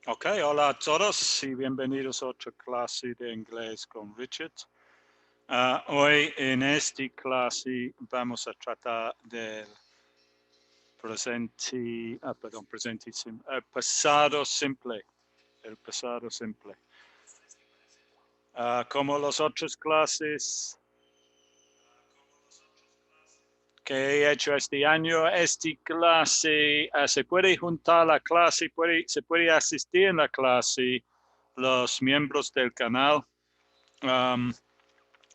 Ok, hola a todos y bienvenidos a otra clase de inglés con Richard. Hoy en esta clase vamos a tratar del pasado simple, el pasado simple. Como las otras clases que he hecho este año, esta clase se puede juntar la clase, se puede asistir en la clase los miembros del canal.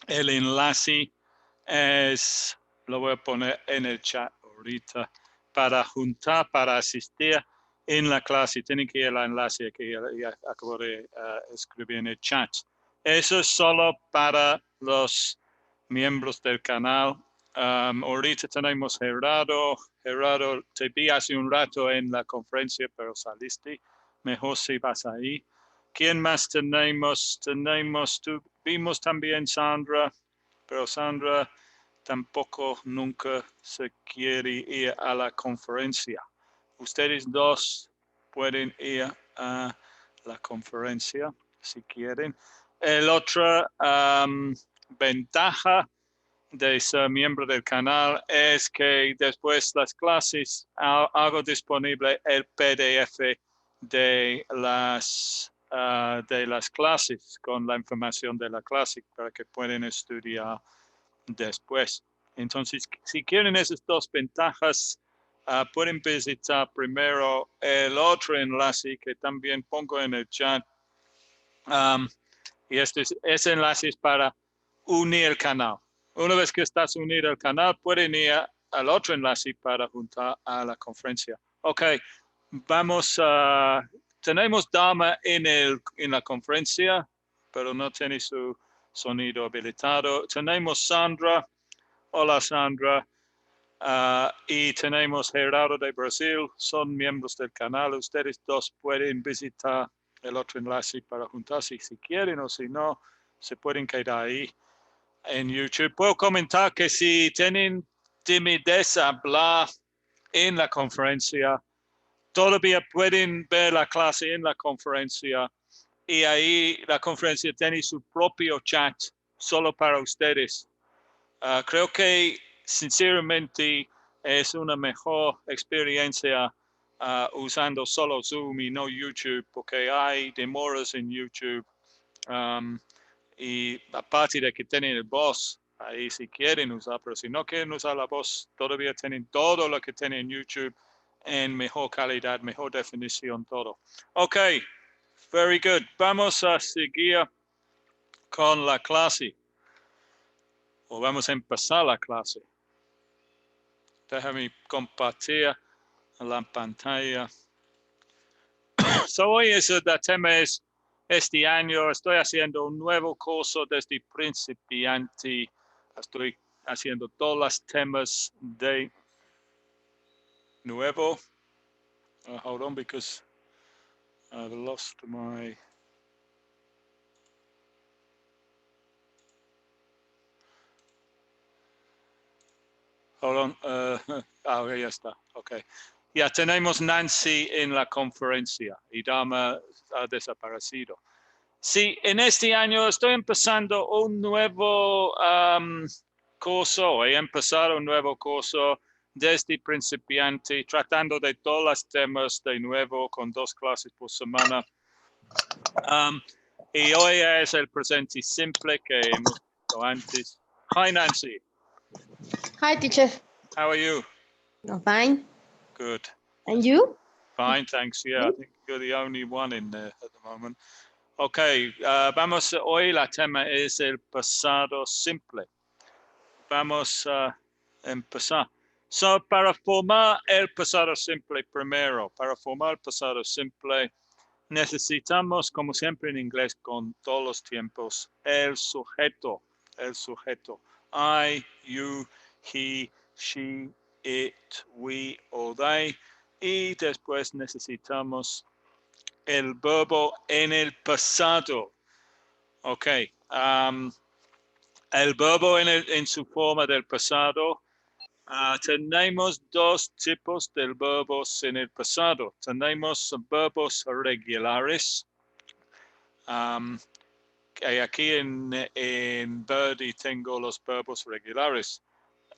El enlace lo voy a poner en el chat ahorita, para juntar, para asistir en la clase. Tienen que ir al enlace que ya acabo de escribir en el chat. Eso es solo para los miembros del canal. Ahorita tenemos Gerardo. Gerardo, te vi hace un rato en la conferencia, pero saliste. Mejor si vas ahí. ¿Quién más tenemos? Vimos también Sandra, pero Sandra tampoco nunca se quiere ir a la conferencia. Ustedes dos pueden ir a la conferencia si quieren. El otro ventaja de ser miembro del canal es que después de las clases hago disponible el PDF de las clases con la información de la clase para que puedan estudiar después. Entonces, si quieren esas dos ventajas, pueden visitar primero el otro enlace que también pongo en el chat. Y ese enlace es para unir el canal. Una vez que estás unido al canal, pueden ir al otro enlace para juntar a la conferencia. Ok, vamos a... Tenemos Dama en la conferencia, pero no tiene su sonido habilitado. Tenemos Sandra. Hola, Sandra. Y tenemos Gerardo de Brasil. Son miembros del canal. Ustedes dos pueden visitar el otro enlace para juntarse si quieren, o si no, se pueden quedar ahí en YouTube. Puedo comentar que si tienen timidez a hablar en la conferencia, todavía pueden ver la clase en la conferencia, y ahí la conferencia tiene su propio chat solo para ustedes. Creo que sinceramente es una mejor experiencia usando solo Zoom y no YouTube, porque hay demoras en YouTube. Y aparte de que tienen el voz ahí si quieren usar, pero si no quieren usar la voz, todavía tienen todo lo que tienen en YouTube en mejor calidad, mejor definición, todo. Ok, very good. Vamos a seguir con la clase, o vamos a empezar la clase. Déjame compartir la pantalla. So, hoy el tema es, este año estoy haciendo un nuevo curso desde principiante. Estoy haciendo todos los temas de nuevo. Hold on, because I've lost my... Hold on. Ya está. Ok. Ya tenemos Nancy en la conferencia y Dama ha desaparecido. Sí, en este año estoy empezando un nuevo curso. He empezado un nuevo curso desde principiante, tratando de todos los temas de nuevo, con 2 clases por semana. Y hoy es el presente simple que hemos visto antes. Hi, Nancy. Hi, teacher. How are you? I'm fine. Good. And you? Fine, thanks. Yeah, I think you're the only one in there at the moment. Ok, hoy la tema es el pasado simple. Vamos a empezar. So, para formar el pasado simple primero, para formar el pasado simple, necesitamos, como siempre en inglés, con todos los tiempos, el sujeto. I, you, he, she, it, we o they. Y después necesitamos el verbo en el pasado. Ok. El verbo en su forma del pasado Tenemos dos tipos de verbos en el pasado. Tenemos verbos regulares. Aquí en verde tengo los verbos regulares.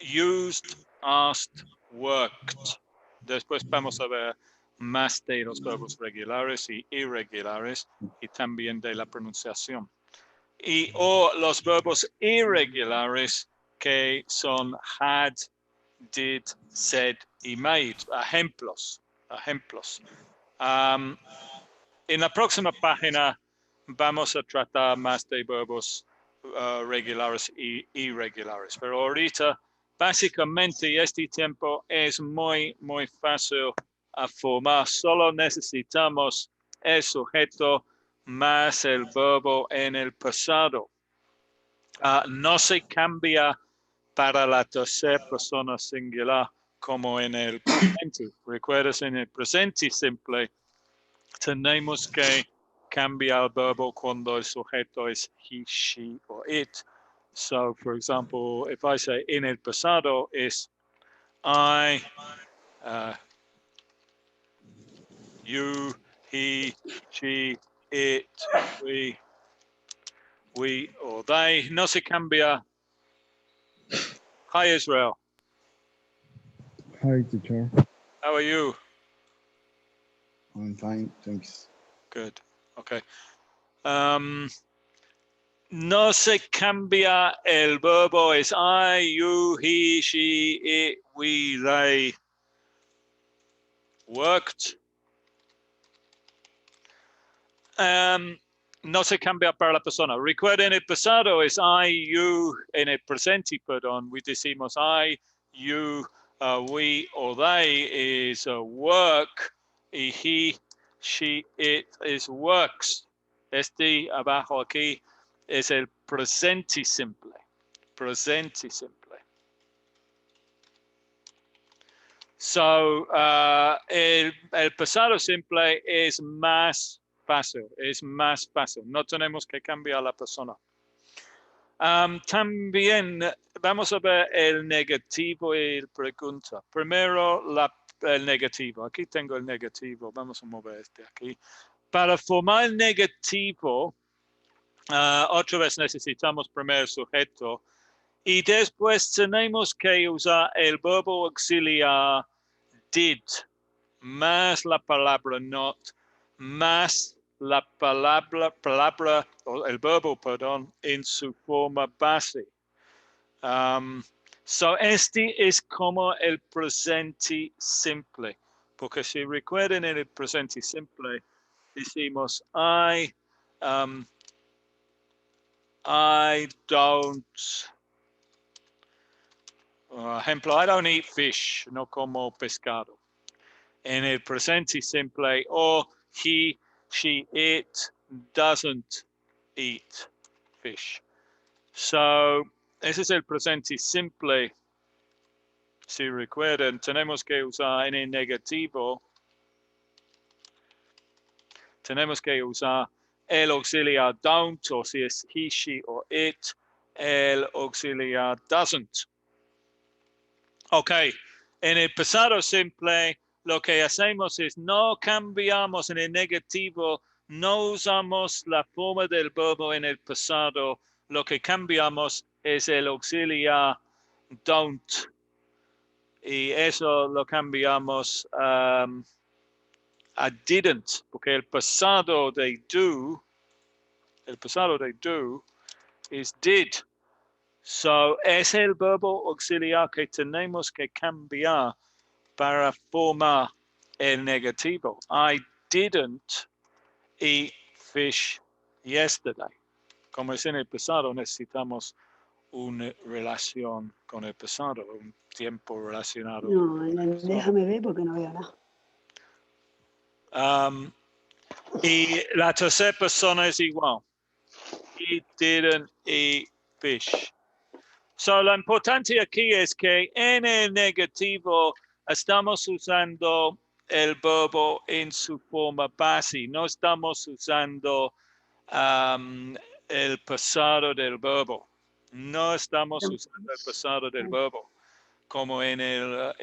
Used, asked, worked. Después vamos a ver más de los verbos regulares y irregulares y también de la pronunciación. O los verbos irregulares que son had, did, said y made. Ejemplos. En la próxima página vamos a tratar más de verbos regulares y irregulares, pero ahorita básicamente este tiempo es muy fácil a formar. Solo necesitamos el sujeto más el verbo en el pasado. No se cambia para la tercera persona singular como en el presente. Recuerdas, en el presente simple tenemos que cambiar el verbo cuando el sujeto es he, she, or it. So, for example, if I say in el pasado is I, you, he, she, it, we, or they. No se cambia. Hi, Israel. Hi, teacher. How are you? I'm fine, thanks. Good. Okay. No se cambia el verbo, es I, you, he, she, it, we, they. Worked. No se cambia para la persona. Recuerda, en el pasado es I, you, en el presente, perdón, we decimos I, you, we, or they is work, y he, she, it is works. Este abajo aquí es el presente simple. Presente simple. So, el pasado simple es más fácil, No tenemos que cambiar la persona. También vamos a ver el negativo y el pregunta. Primero, el negativo. Aquí tengo el negativo. Vamos a mover este aquí. Para formar el negativo, otra vez necesitamos primero el sujeto. Y después tenemos que usar el verbo auxiliar did, más la palabra not, más la palabra, o el verbo, perdón, en su forma base. So este es como el presente simple, porque si recuerden en el presente simple, decimos I don't, ejemplo, I don't eat fish, no como pescado. En el presente simple, or he, she, it doesn't eat fish. So, ese es el presente simple. Si recuerdan, tenemos que usar en el negativo. Tenemos que usar el auxiliar don't, o si es he, she, or it, el auxiliar doesn't. Ok, en el pasado simple, lo que hacemos es no cambiamos en el negativo, no usamos la forma del verbo en el pasado, lo que cambiamos es el auxiliar don't. Y eso lo cambiamos a didn't, porque el pasado de do is did. So, es el verbo auxiliar que tenemos que cambiar para formar el negativo. I didn't eat fish yesterday. Como es en el pasado, necesitamos una relación con el pasado, un tiempo relacionado. No, déjame ver porque no veo nada. Y la tercera persona es igual. He didn't eat fish. So, lo importante aquí es que en el negativo estamos usando el verbo en su forma base. No estamos usando el pasado del verbo. No estamos usando el pasado del verbo. como en la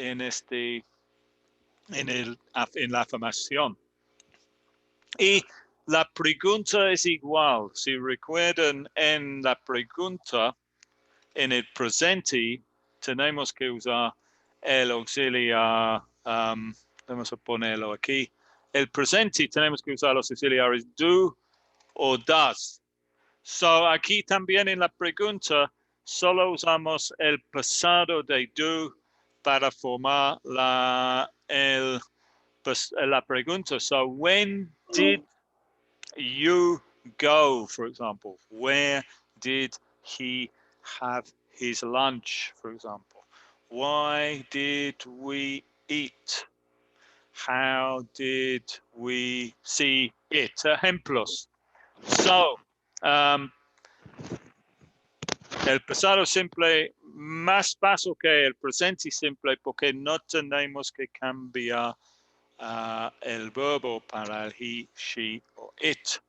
afirmación. Y la pregunta es igual. Si recuerdan, en la pregunta, en el presente, tenemos que usar el auxiliar. Vamos a ponerlo aquí. El presente tenemos que usar los auxiliares do o does. So aquí también en la pregunta solo usamos el pasado de do para formar la pregunta. So when did you go, for example? Where did he have his lunch, for example? Why did we eat? How did we see it? Ejemplos. So, el pasado simple más fácil que el presente simple porque no tenemos que cambiar el verbo para el he, she o it.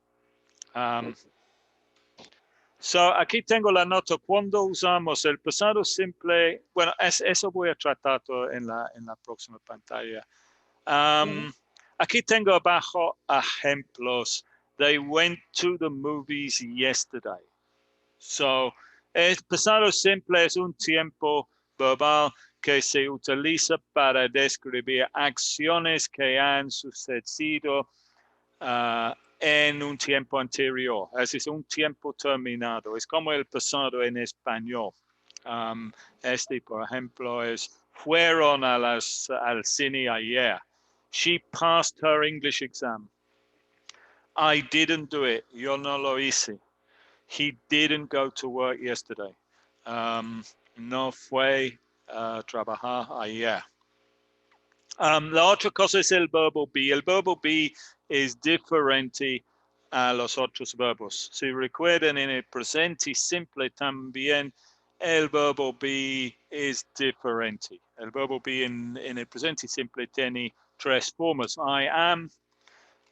So aquí tengo la nota. Cuando usamos el pasado simple, bueno, eso voy a tratar todo en la próxima pantalla. Aquí tengo abajo ejemplos. They went to the movies yesterday. So, el pasado simple es un tiempo verbal que se utiliza para describir acciones que han sucedido en un tiempo anterior. Es un tiempo terminado. Es como el pasado en español. Por ejemplo, es fueron al cine ayer. She passed her English exam. I didn't do it. Yo no lo hice. He didn't go to work yesterday. No fue a trabajar ayer. La otra cosa es el verbo be. El verbo be es diferente a los otros verbos. Si recuerdan, en el presente simple también el verbo be es diferente. El verbo be en el presente simple tiene tres formas. I am,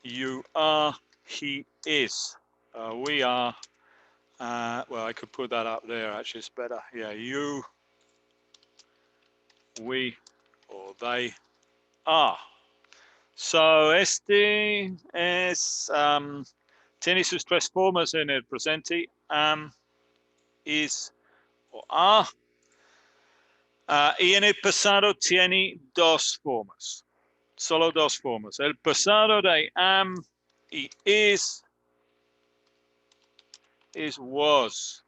you are, he is. We are. Well, I could put that up there, actually, it's better. Yeah, you, we, or they are. So, este es, tiene sus tres formas en el presente, am, is o are. Y en el pasado tiene dos formas, solo dos formas. El pasado de am y is was.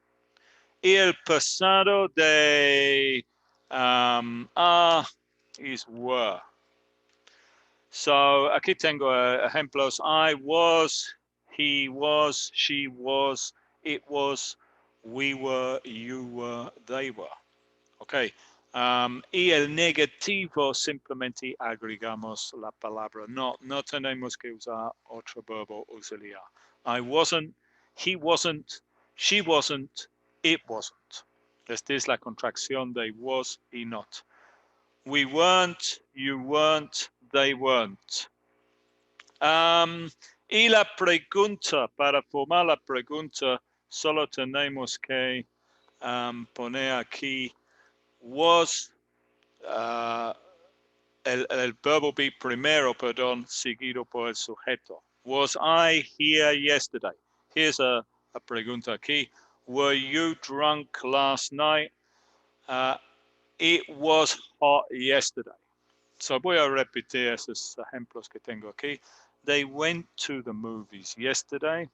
Y el pasado de are is were. So aquí tengo ejemplos. I was, he was, she was, it was, we were, you were, they were. Okay. Y el negativo simplemente agregamos la palabra. No tenemos que usar otro verbo auxiliar. I wasn't, he wasn't, she wasn't, it wasn't. Esta es la contracción de was y not. We weren't, you weren't, they weren't. Y la pregunta, para formar la pregunta, solo tenemos que poner aquí was, el verbo be primero, perdón, seguido por el sujeto. Was I here yesterday? Here's a pregunta aquí. Were you drunk last night? It was hot yesterday. So voy a repetir esos ejemplos que tengo aquí. They went to the movies yesterday.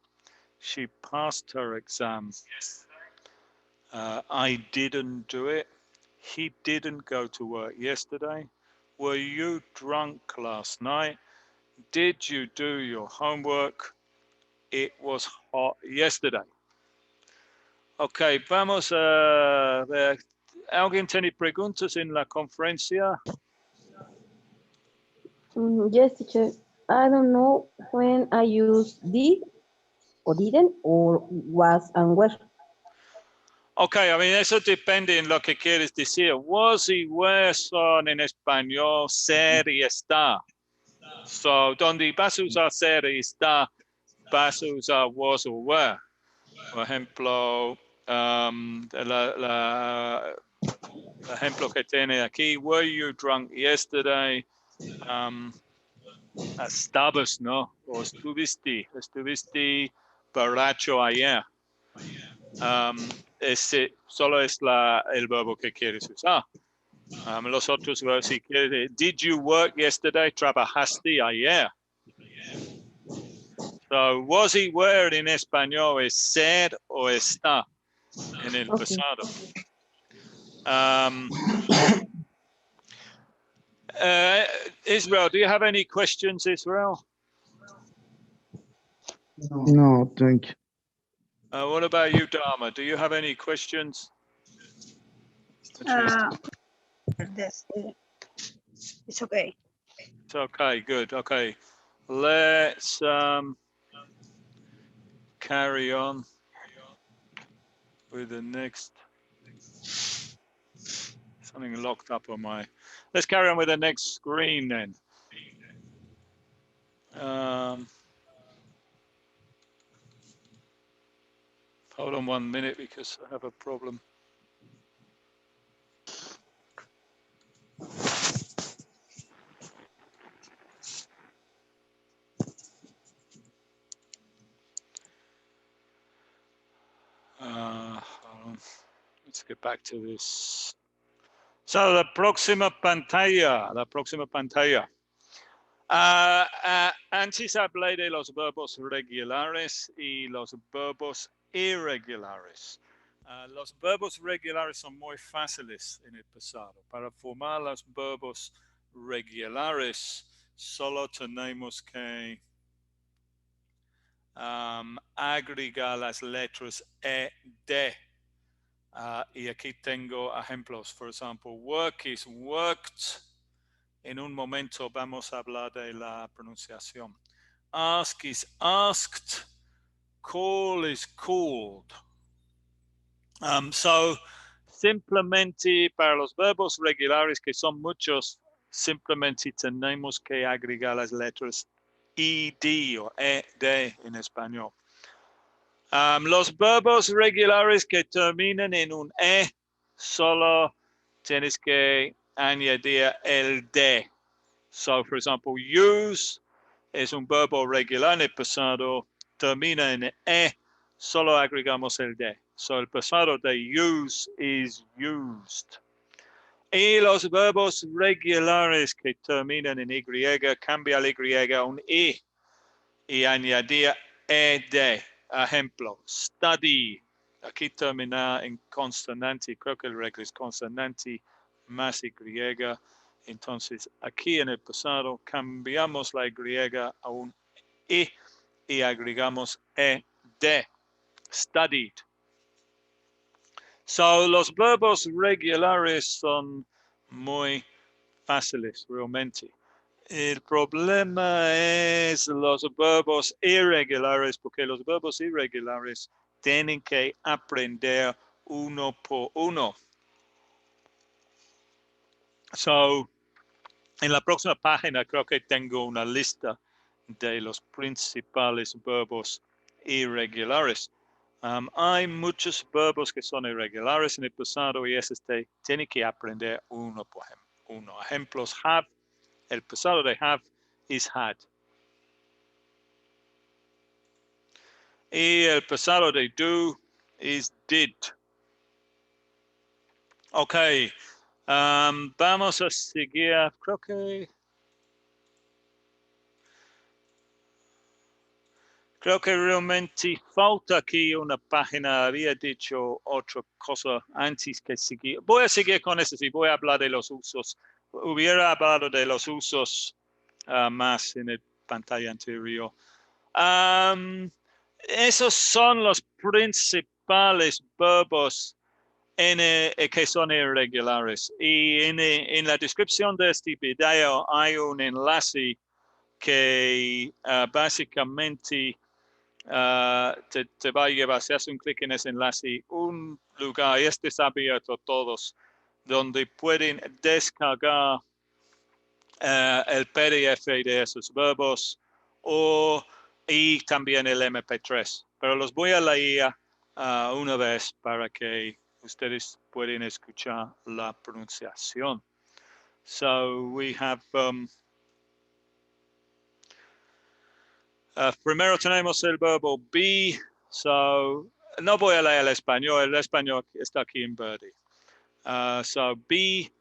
She passed her exams yesterday. I didn't do it. He didn't go to work yesterday. Were you drunk last night? Did you do your homework? It was hot yesterday. Ok, vamos a ver. ¿Alguien tiene preguntas en la conferencia? Yes, teacher. I don't know when I used did or didn't or was and were. Ok, I mean, eso depende en lo que quieres decir. Was y were son en español ser y estar. So, donde vas a usar ser y estar, vas a usar was o were. Por ejemplo, El ejemplo que tiene aquí, were you drunk yesterday? Estabas, ¿no? O estuviste borracho ayer. Ese solo es el verbo que quieres usar. Los otros verbos, si quieres, did you work yesterday? ¿Trabajaste ayer? So, was he, were en español es ser o está en el pasado. Israel, do you have any questions, Israel? No, thank you. What about you, Dharma? Do you have any questions? This, it's okay. It's okay, good. Okay, let's carry on with the next. Something locked up on my. Let's carry on with the next screen then. Hold on 1 minute because I have a problem. Hold on. Let's get back to this. So la próxima pantalla. Antes hablé de los verbos regulares y los verbos irregulares. Los verbos regulares son muy fáciles en el pasado. Para formar los verbos regulares, solo tenemos que agregar las letras E, D. Y aquí tengo ejemplos. For example, work is worked. En un momento vamos a hablar de la pronunciación. Ask is asked. Call is called. So, simplemente para los verbos regulares, que son muchos, simplemente tenemos que agregar las letras ed o ed en español. Los verbos regulares que terminan en un e, solo tienes que añadir el de. So, for example, use es un verbo regular en el pasado, termina en e, solo agregamos el de. So, el pasado de use is used. Y los verbos regulares que terminan en y, cambia el y a un i y añadir ed. Ejemplo, study. Aquí termina en consonante, creo que el regla es consonante más y. Entonces, aquí en el pasado cambiamos la y a un i y agregamos ed. Studied. So, los verbos regulares son muy fáciles, realmente. El problema es los verbos irregulares, porque los verbos irregulares tienen que aprender uno por uno. So, en la próxima página creo que tengo una lista de los principales verbos irregulares. Hay muchos verbos que son irregulares en el pasado y tienen que aprender uno por uno. Ejemplos, have. El pasado de have is had. Y el pasado de do is did. Ok. Vamos a seguir. Creo que realmente falta aquí una página. Había dicho otra cosa antes que seguir. Voy a seguir con eso y voy a hablar de los usos. Hubiera hablado de los usos más en la pantalla anterior. Esos son los principales verbos que son irregulares. Y en la descripción de este video hay un enlace que básicamente te va a llevar, si haces un clic en ese enlace, un lugar, este está abierto a todos, donde pueden descargar el PDF de esos verbos y también el MP3. Pero los voy a leer una vez para que ustedes pueden escuchar la pronunciación. So we have, primero tenemos el verbo be. So no voy a leer el español está aquí en verde. So be.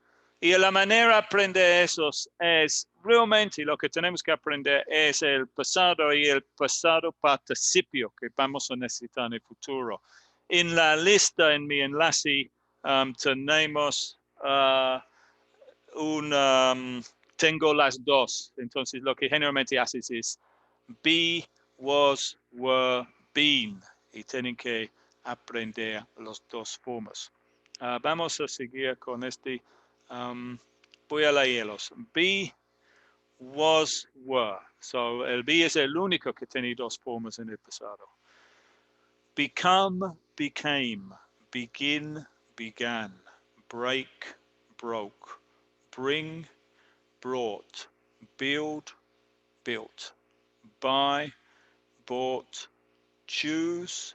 Y la manera de aprender esos es realmente lo que tenemos que aprender es el pasado y el pasado participio que vamos a necesitar en el futuro. En la lista, en mi enlace, tenemos tengo las dos. Entonces lo que generalmente haces es be, was, were, been. Y tienen que aprender las dos formas. Vamos a seguir con este. Voy a leerlos. Be, was, were. So el be es el único que tiene dos formas en el pasado. Become, became. Begin, began. Break, broke. Bring, brought. Build, built. Buy, bought. Choose,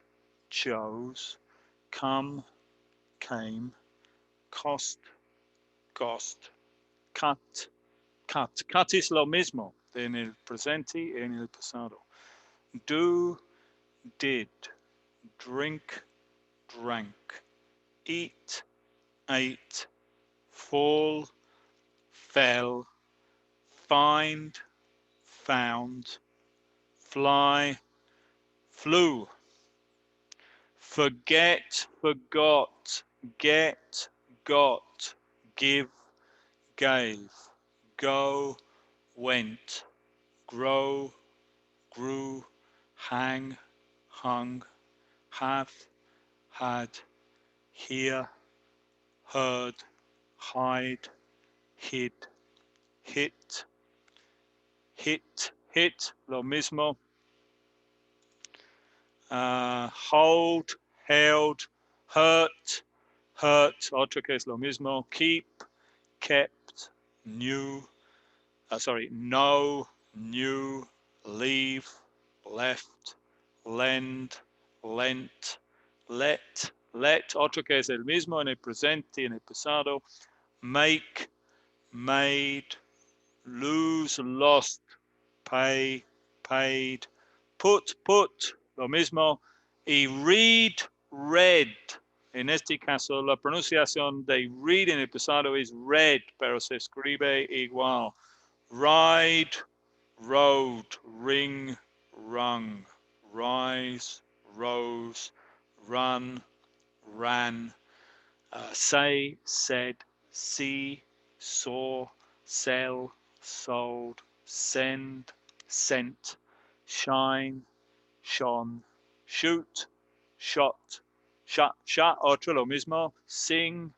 chose. Come, came. Cost, cost. Cut, cut. Cut es lo mismo en el presente y en el pasado. Do, did. Drink, drank. Eat, ate. Fall, fell. Find, found. Fly, flew. Forget, forgot. Get, got. Give, gave. Go, went. Grow, grew. Hang, hung. Have, had. Hear, heard. Hide, hid. Hit, hit, hit, lo mismo. Hold, held, hurt, hurt, otro que es lo mismo. Keep, kept, knew, know, knew, leave, left, lend, lent, let, otro que es el mismo en el presente y en el pasado. Make, made, lose, lost, pay, paid, put, lo mismo, y read, read. En este caso, la pronunciación de read en el pasado es read, pero se escribe igual. Ride, rode, ring, rung, rise, rose, run, ran, say, said, see, saw, sell, sold, send, sent, shine, shone, shoot, shot, shut, otro lo mismo, sing,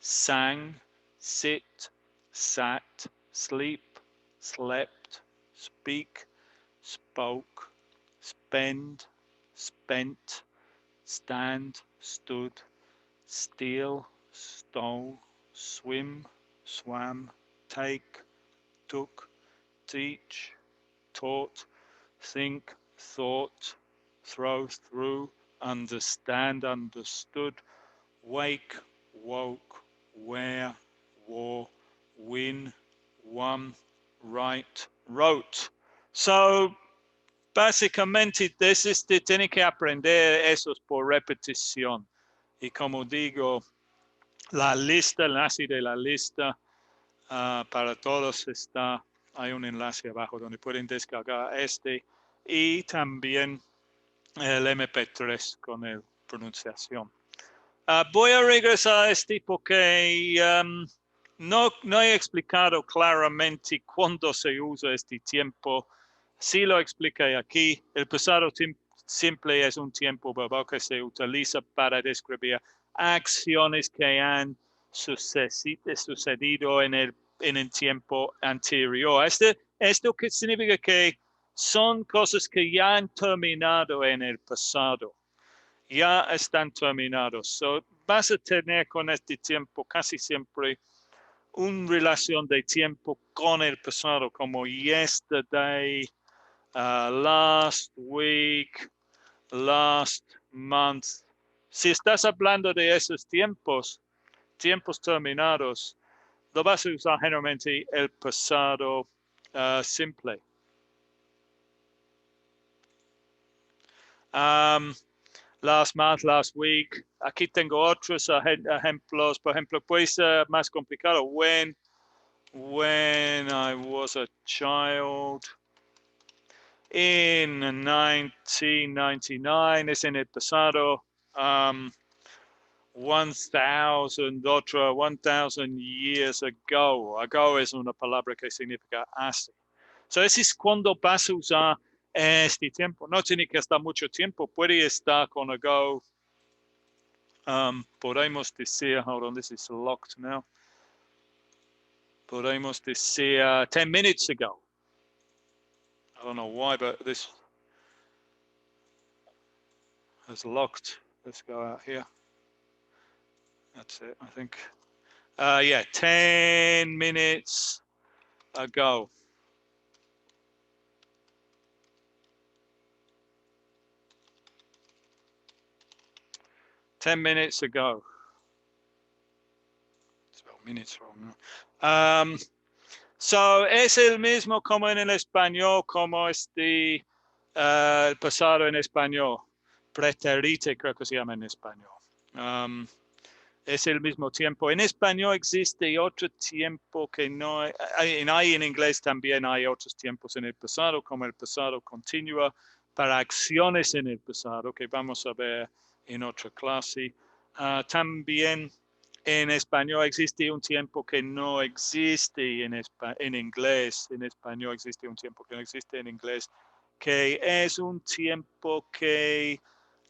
sang, sit, sat, sleep, slept, speak, spoke, spend, spent, stand, stood, steal, stole, swim, swam, take, took, teach, taught, think, thought, throw, through, understand, understood, wake, woke, wear, wore, win, won, write, wrote. So, básicamente, tiene que aprender esos por repetición. Y como digo, la lista, el enlace de la lista para todos está, hay un enlace abajo donde pueden descargar este y también el MP3 con la pronunciación. Voy a regresar a este porque no he explicado claramente cuándo se usa este tiempo. Sí lo expliqué aquí. El pasado simple es un tiempo verbal que se utiliza para describir acciones que han sucedido en el tiempo anterior. Esto que significa que son cosas que ya han terminado en el pasado. Ya están terminados. So, vas a tener con este tiempo casi siempre una relación de tiempo con el pasado, como yesterday, last week, last month, Si estás hablando de esos tiempos terminados, lo vas a usar generalmente el pasado simple. Last month, last week. Aquí tengo otros ejemplos. Por ejemplo, puede ser más complicado. When I was a child. In 1999 es en el pasado. 1000 years ago. Ago es una palabra que significa hace. So, ese es cuando vas a usar este tiempo. No tiene que estar mucho tiempo. Puede estar con ago. Podemos decir, hold on, this is locked now. Podemos decir 10 minutes ago. I don't know why, but this is locked. Let's go out here. That's it, I think. Yeah, 10 minutes ago. Ten minutes ago. Spell minutes wrong. So es el mismo como en el español, como el pasado en español. Pretérite creo que se llama en español. Es el mismo tiempo. En español existe otro tiempo que no hay en inglés también hay otros tiempos en el pasado, como el pasado continúa para acciones en el pasado, que vamos a ver en otra clase. También en español existe un tiempo que no existe en inglés. En español existe un tiempo que no existe en inglés, que es un tiempo que,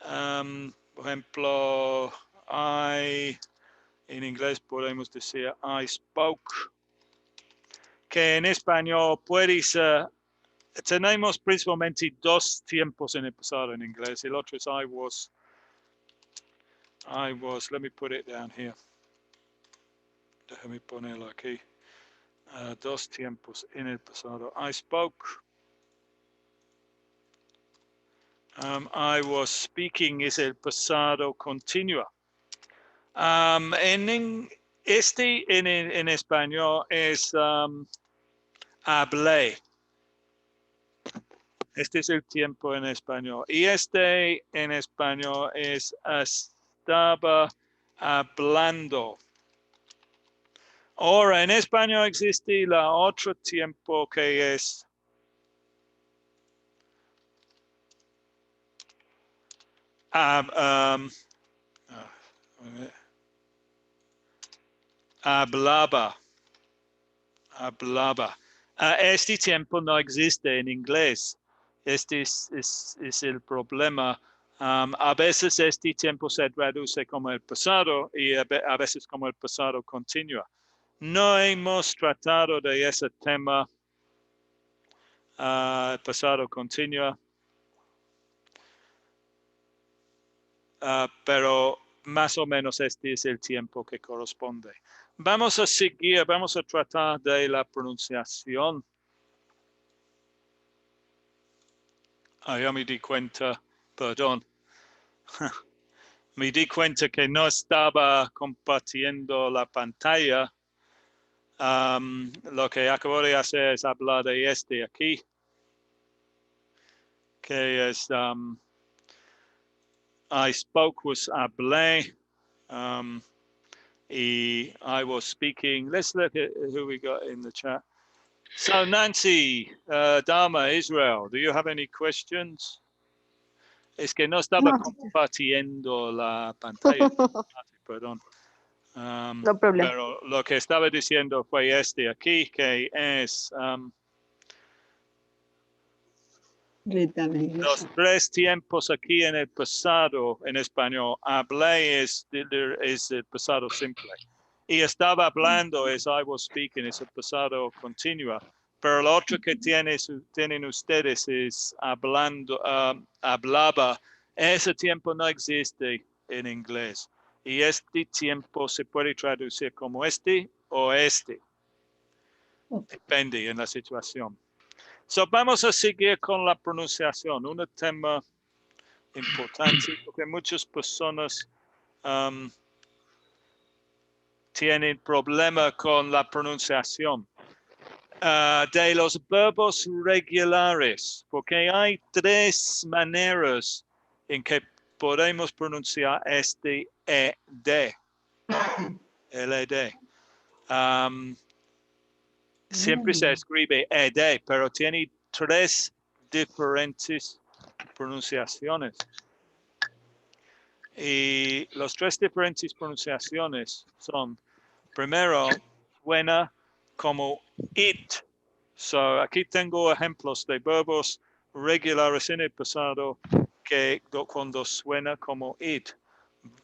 por ejemplo, en inglés podemos decir I spoke, que en español puede ser, tenemos principalmente dos tiempos en el pasado en inglés. El otro es I was, let me put it down here. Déjame ponerlo aquí. Dos tiempos en el pasado. I spoke. I was speaking es el pasado continuo. En español es hablé. Este es el tiempo en español. Y este en español es estaba hablando. Ahora, en español existe la otro tiempo que es hablaba. Este tiempo no existe en inglés. Este es el problema. A veces este tiempo se traduce como el pasado y a veces como el pasado continúa. No hemos tratado de ese tema, pasado continúa, pero más o menos este es el tiempo que corresponde. Vamos a seguir, vamos a tratar de la pronunciación. Ya me di cuenta, perdón. Me di cuenta que no estaba compartiendo la pantalla. Lo que acabo de hacer es hablar de este aquí, que es I spoke was hablé, y I was speaking. Let's look at who we got in the chat. So Nancy, Dharma, Israel, do you have any questions? Es que no estaba compartiendo la pantalla. Perdón. No problem. Pero lo que estaba diciendo fue este aquí, que es los tres tiempos aquí en el pasado, en español. Hablé es el pasado simple. Y estaba hablando es I was speaking, es el pasado continuo. Pero lo otro que tienen ustedes es hablando, hablaba. Ese tiempo no existe en inglés. Y este tiempo se puede traducir como este o este. Depende en la situación. So, vamos a seguir con la pronunciación. Un tema importante porque muchas personas tienen problema con la pronunciación. De los verbos regulares, porque hay tres maneras en que podemos pronunciar este ed, led. Siempre se escribe ed, pero tiene tres diferentes pronunciaciones. Y las tres diferentes pronunciaciones son, primero, suena como it. So, aquí tengo ejemplos de verbos regulares en el pasado que cuando suena como it.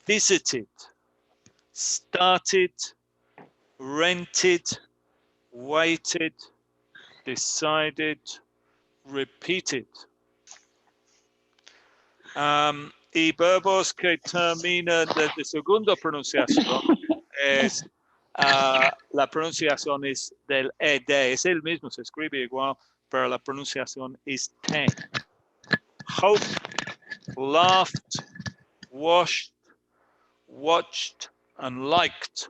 Visited, started, rented, waited, decided, repeated. Y verbos que terminan de segunda pronunciación es la pronunciación es del ed, es el mismo, se escribe igual, pero la pronunciación es te. Hope, laughed, washed, watched, and liked.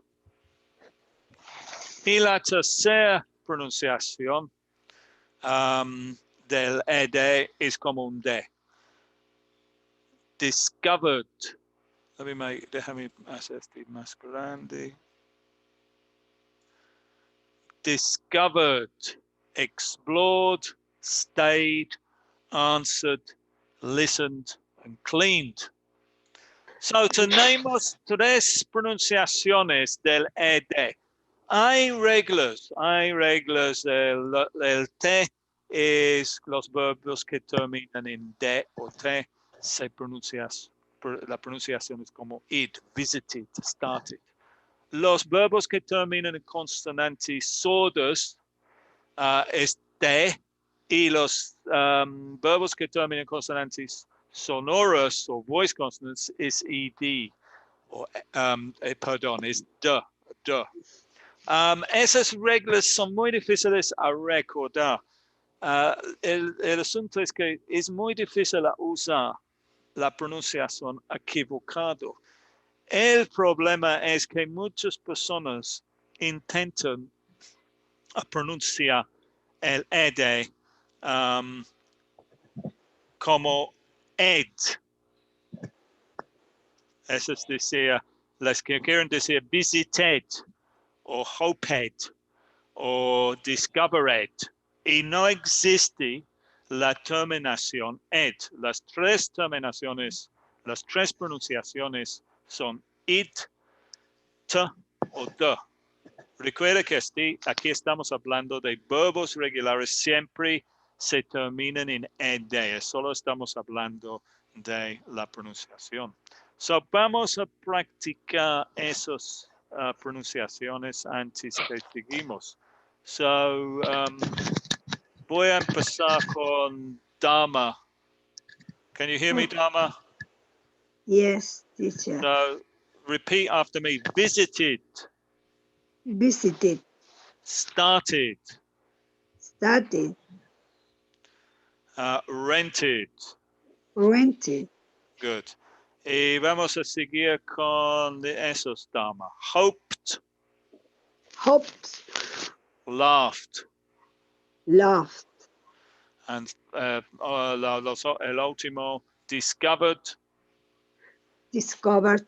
Y la tercera pronunciación del ed es como un d. Discovered. Déjame hacer este más grande. Discovered, explored, stayed, answered, listened, and cleaned. So tenemos tres pronunciaciones del ed. Hay reglas. El T es los verbos que terminan en D o T. La pronunciación es como it, visited, started. Los verbos que terminan en consonantes sordas es T, y los verbos que terminan en consonantes sonoras o voice consonants es ed. Perdón, es D. Esas reglas son muy difíciles a recordar. El asunto es que es muy difícil usar la pronunciación equivocada. El problema es que muchas personas intentan pronunciar el ed como ed. Eso es decir, las que quieren decir visited o hoped o discovered, y no existe la terminación ed. Las tres terminaciones, las tres pronunciaciones son it, t o d. Recuerda que aquí estamos hablando de verbos regulares, siempre se terminan en ed. Solo estamos hablando de la pronunciación. So, vamos a practicar esas pronunciaciones antes que seguimos. So, voy a empezar con Dharma. Can you hear me, Dharma? Yes, teacher. So, repeat after me. Visited. Visited, Started. started, Rented. rented, Good. Y vamos a seguir con esos, Dharma. Hoped. hoped, Laughed. laughed, And el último, discovered. discovered,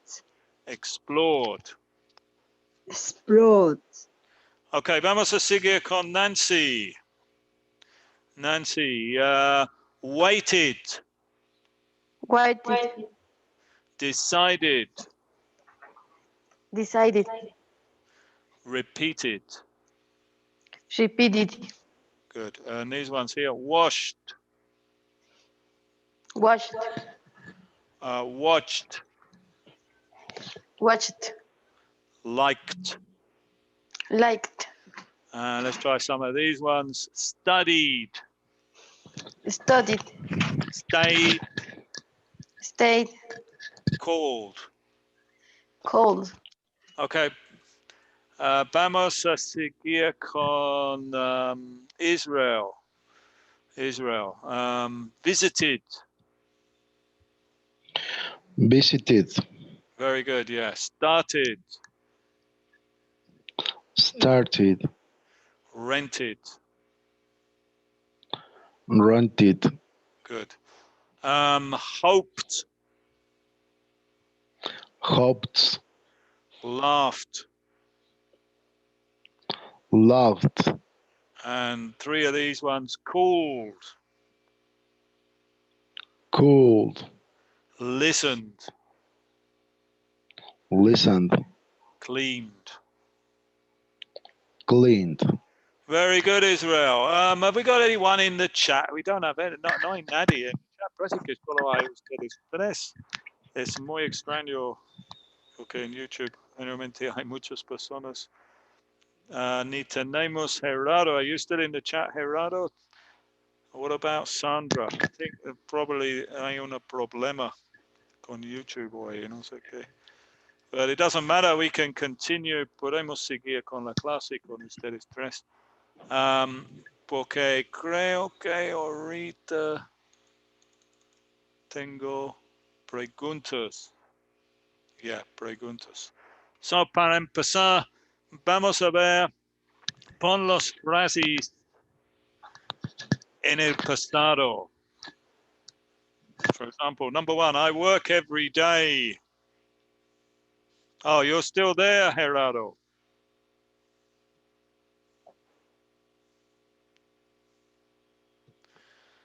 Explored. explored, Ok, vamos a seguir con Nancy. Nancy, waited. Waited, Decided. decided, Repeated. repeated, Good. And these ones here, washed. watched, Watched. watched, Liked. liked, Let's try some of these ones. Studied. studied, Stayed. stayed, Called. called, Okay. Vamos a seguir con Israel. Visited. Visited. Very good, yeah. Started. Started. Rented. Rented. Good. Hoped. Hoped. Laughed. Loved. And 3 of these ones. Called. Cooled. Listened. Listened. Cleaned. Cleaned. Very good, Israel. Have we got anyone in the chat? We don't have any. No hay nadie en el chat. Parece que solo hay ustedes tres. Es muy extraño porque en YouTube generalmente hay muchas personas. Ni tenemos Gerardo. Are you still in the chat, Gerardo? What about Sandra? I think probably hay un problema con YouTube hoy, no sé qué. But it doesn't matter, we can continue. Podemos seguir con la clase con ustedes tres. Porque creo que ahorita tengo preguntas. Yeah, preguntas. So, para empezar, vamos a ver, pon los frases en el pasado. For example, number 1, I work every day. Oh, you're still there, Gerardo.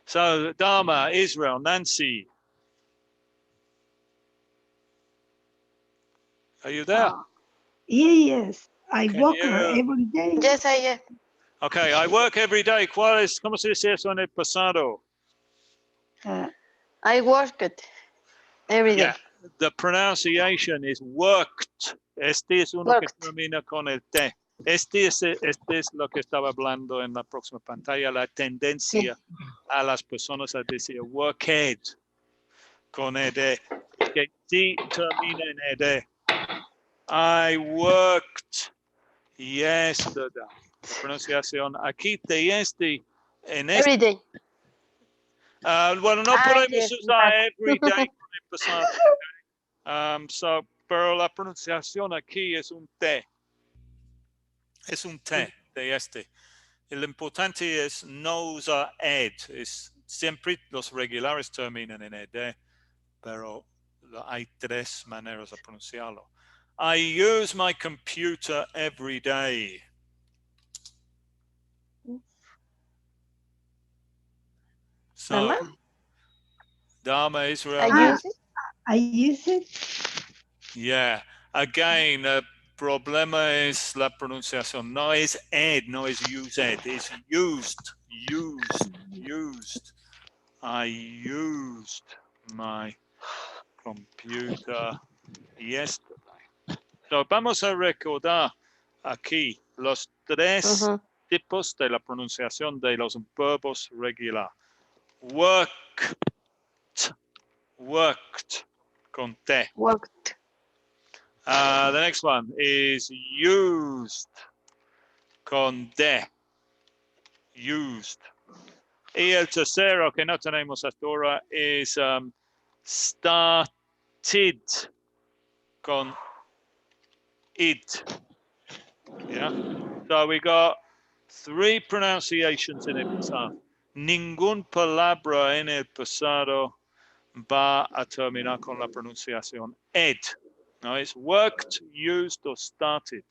So, Dharma, Israel, Nancy. Are you there? Yes. I Can walk you- every day. Yes, I am. Okay, I work every day. ¿Cómo se dice eso en el pasado? I worked every day. Yeah, the pronunciation is worked. Este es uno que Worked. termina con el T. Este es lo que estaba hablando en la próxima pantalla, la tendencia a las personas a decir worked con ED. Que sí termina en ED. I worked yesterday. La pronunciación aquí de este, en este. Every day. Bueno, no podemos yes, usar that. every day con el pasado. Pero la pronunciación aquí es un T. Es un T de este. Y lo importante es no usar ed. Siempre los regulares terminan en ed, pero hay 3 maneras de pronunciarlo. I use my computer every day. So, Mama? Dharma, Israel. I use it. I use it. Yeah. Again, the problema es la pronunciación. No es ed, no es used. It's used. I used my computer yesterday. So, vamos a recordar aquí los 3 tipos de la pronunciación de los verbos regular. Worked, con T. Worked. The next one is used, con D. Used. Y el tercero que no tenemos hasta ahora es started, con id. Yeah. So we got 3 pronunciations in el pasado. Ningún palabra en el pasado va a terminar con la pronunciación ed. No, it's worked, used, or started.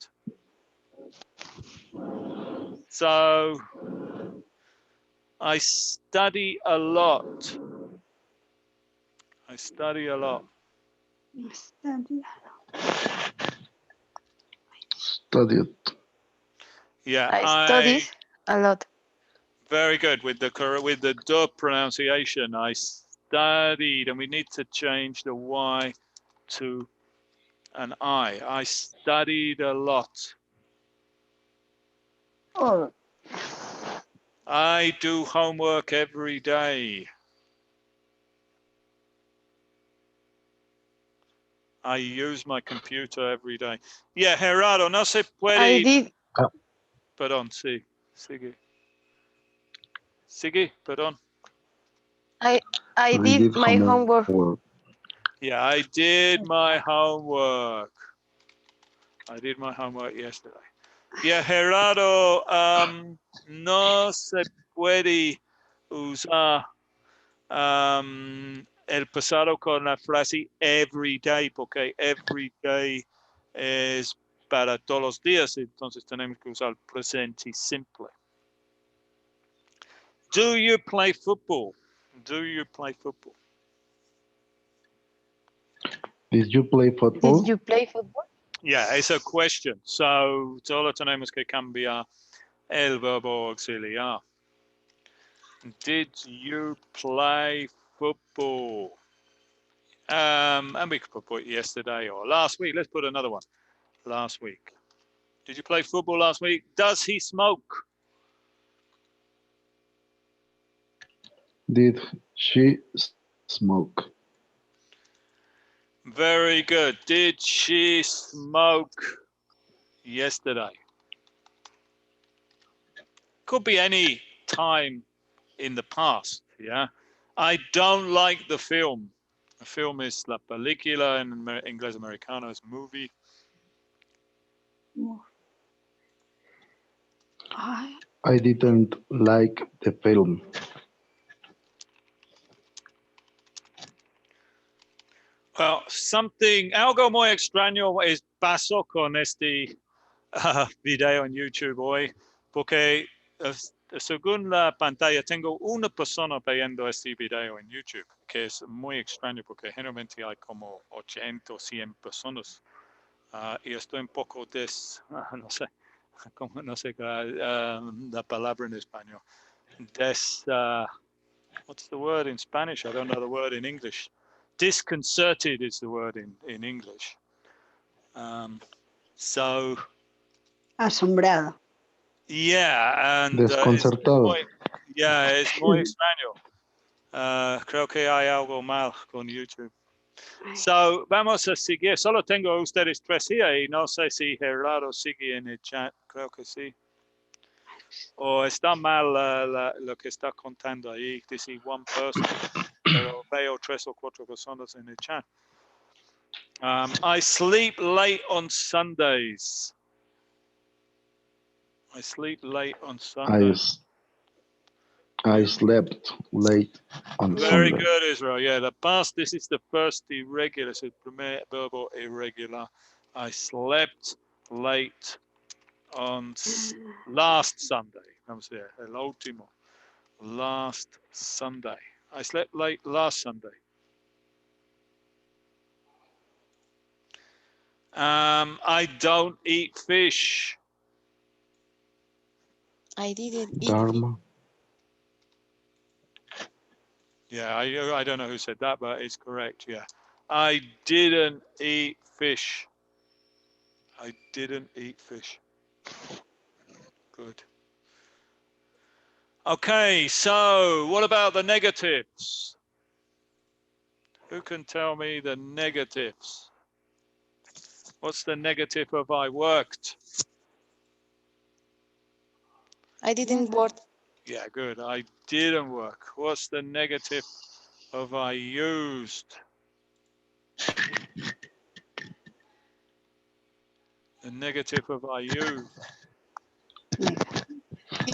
So I study a lot. Study. Studied. Yeah, I studied a lot. Very good with the duh pronunciation. I studied, and we need to change the Y to an I. I studied a lot. Oh. I do homework every day. I use my computer every day. Yeah, Gerardo, no se puede. I did. Perdón, sí. Sigue, perdón. I did my homework. Yeah, I did my homework. I did my homework yesterday. Yeah, Gerardo, no se puede usar el pasado con la frase every day, porque every day es para todos los días, entonces tenemos que usar el presente simple. Do you play football? Do you play football? Did you play football? Did you play football? Yeah, it's a question. So solo tenemos que cambiar el verbo auxiliar. Did you play football? And we could put yesterday or last week. Let's put another one. Last week. Did you play football last week? Does he smoke? Did she smoke? Very good. Did she smoke yesterday? Could be any time in the past, yeah? I don't like the film. The film is la película, en inglés americano es movie. I didn't like the film. Well, algo muy extraño pasó con este video en YouTube hoy, porque según la pantalla tengo una persona viendo este video en YouTube, que es muy extraño porque generalmente hay como 80 o 100 personas. Y estoy un poco no sé, no sé la palabra en español. What's the word in Spanish? I don't know the word in English. Disconcerted is the word in English. So, Asombrado. yeah, and Desconcertado. es muy extraño. Creo que hay algo mal con YouTube. So, vamos a seguir. Solo tengo a ustedes tres here y no sé si Gerardo sigue en el chat. Creo que sí. O está mal lo que está contando ahí. Dice one person, pero veo 3 o 4 personas en el chat. I sleep late on Sundays. I sleep late on Sundays. I slept late on Very Sunday. good, Israel. Yeah, the past, this is the first irregular, es el primer verbo irregular. I slept late on last Sunday. Vamos a ver, el último. Last Sunday. I slept late last Sunday. I don't eat fish. I didn't eat fish. Dharma. Yeah, I don't know who said that, but it's correct. Yeah, I didn't eat fish. I didn't eat fish. Good. Okay, so what about the negatives? Who can tell me the negatives? What's the negative of I worked? I didn't work. Yeah, good. I didn't work. What's the negative of I used? The negative of I used.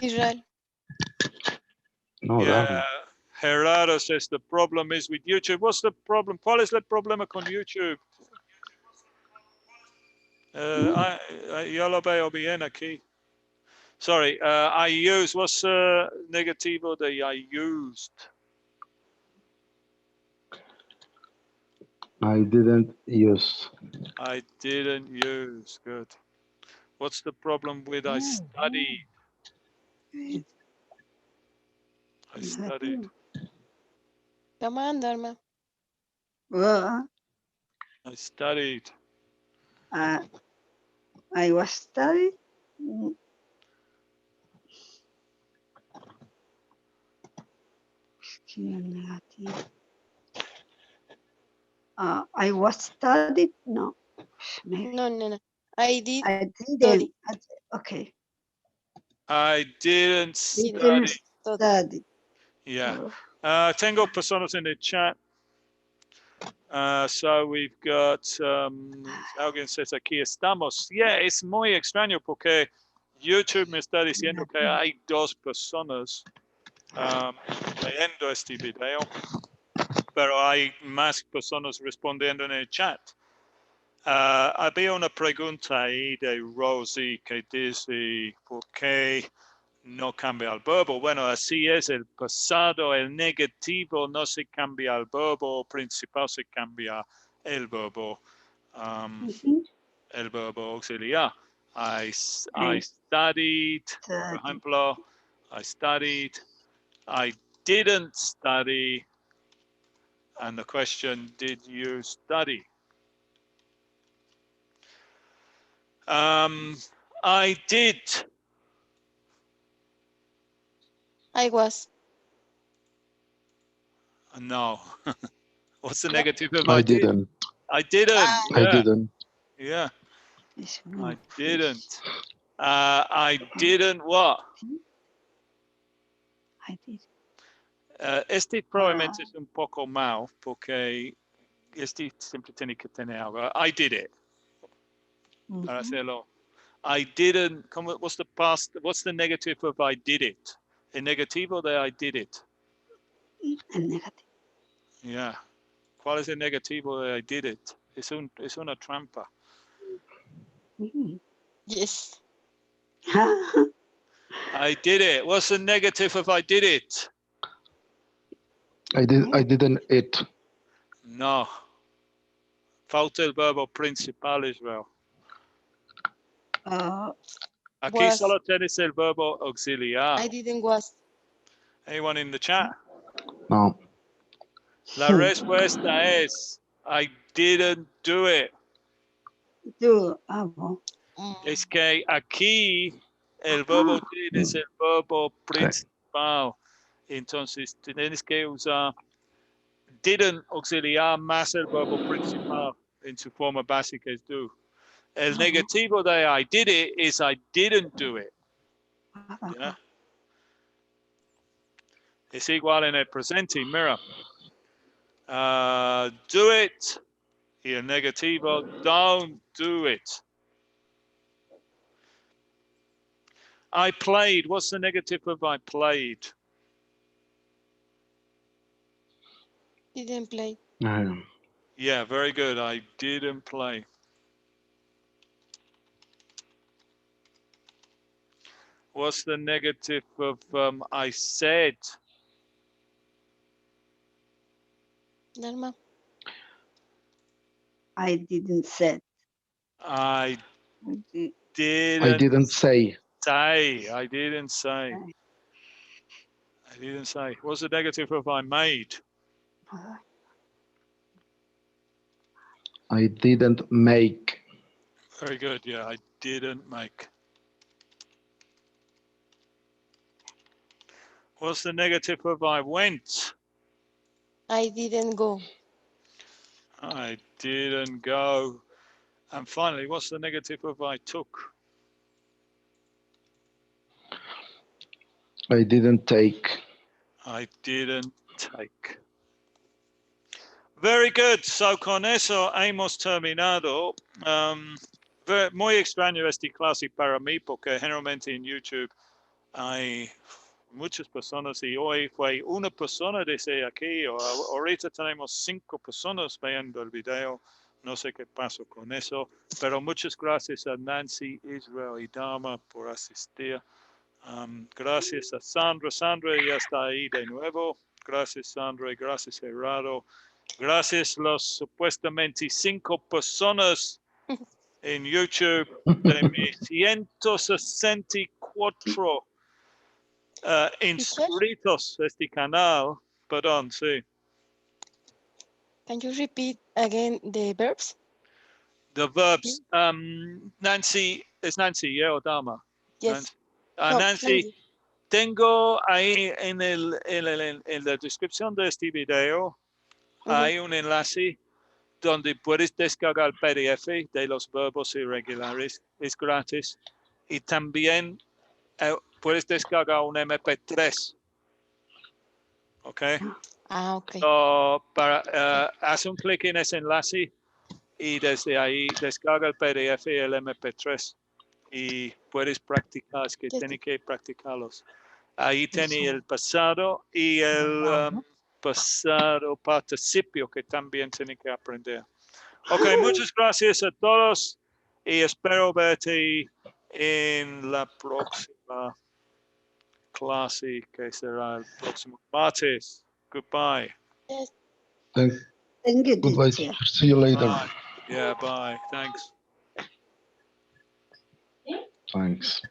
Israel. No, Yeah, Dharma. Gerardo says the problem is with YouTube. What's the problem? ¿Cuál es el problema con YouTube? Yo lo veo bien aquí. Sorry, I used. What's negativo de I used? I didn't use. I didn't use. Good. What's the problem with I studied? I studied. Come on, Dharma. I studied. I was studying. I was studied. No. Maybe. No. I did. I didn't. Study. Okay. I didn't study. Didn't study. Yeah. Tengo personas en el chat. So we've got, alguien says aquí estamos. Yeah, es muy extraño porque YouTube me está diciendo que hay dos personas viendo este video, pero hay más personas respondiendo en el chat. Había una pregunta ahí de Rosie que dice, ¿por qué no cambia el verbo? Bueno, así es el pasado, el negativo no se cambia el verbo, principal se cambia el verbo auxiliar. I studied, por ejemplo, I studied, I didn't study, and the question, did you study? I did. I was. No. What's the negative of I did? didn't. I didn't. Ah. I Yeah. didn't. Yeah. Es I didn't. I didn't what? I did. Este probablemente es un poco mal porque este siempre tiene que tener algo. I did it. Para hacerlo. I didn't. What's the past? What's the negative of I did it? El negativo de I did it. El negativo. Yeah. ¿Cuál es el negativo de I did it? Es una trampa. Yes. I did it. What's the negative of I did it? I didn't eat. No. Falta el verbo principal, Israel. Aquí Was. solo tienes el verbo auxiliar. I didn't was. Anyone in the chat? No. La respuesta es I didn't do it. Do. Es que aquí el verbo did es el verbo principal. Entonces tienes que usar didn't auxiliar más el verbo principal en su forma básica es do. El negativo de I did it is I didn't do it. ¿Ya? Es igual en el presente, mira. Do it. Y el negativo, don't do it. I played. What's the negative of I played? Didn't play. Yeah, very good. I didn't play. What's the negative of I said? Norma. I didn't say. I I didn't didn't say. say. I didn't say. I didn't say. What's the negative of I made? I didn't make. Very good. Yeah, I didn't make. What's the negative of I went? I didn't go. I didn't go. And finally, what's the negative of I took? I didn't take. I didn't take. Very good. So con eso hemos terminado. Muy extraño esta clase para mí porque generalmente en YouTube hay muchas personas y hoy fue una persona desde aquí. Ahorita tenemos 5 personas viendo el video. No sé qué pasó con eso, pero muchas gracias a Nancy, Israel y Dama por asistir. Gracias a Sandra. Sandra ya está ahí de nuevo. Gracias, Sandra. Gracias, Gerardo. Gracias los supuestamente 5 personas en YouTube de mis 164 inscritos a este canal. Perdón, sí. Can you repeat again the verbs? The verbs. Nancy, ¿es Nancy, yeah, o Dama? Yes. Nancy. No, Nancy, tengo ahí en la descripción de este video, hay un enlace donde puedes descargar el PDF de los verbos irregulares, es gratis. Y también puedes descargar un MP3. ¿Ok? Ah, ok. So, haz un clic en ese enlace y desde ahí descarga el PDF y el MP3 y puedes practicar, es que Yes. tienes que practicarlos. Ahí tiene el pasado y el pasado participio que también tiene que aprender. Ok, muchas gracias a todos y espero verte en la próxima clase que será el próximo martes. Goodbye. Yes. Thank, Thank you, goodbye, teacher. teacher. See you later. Bye. Yeah, bye. Thanks. Thanks.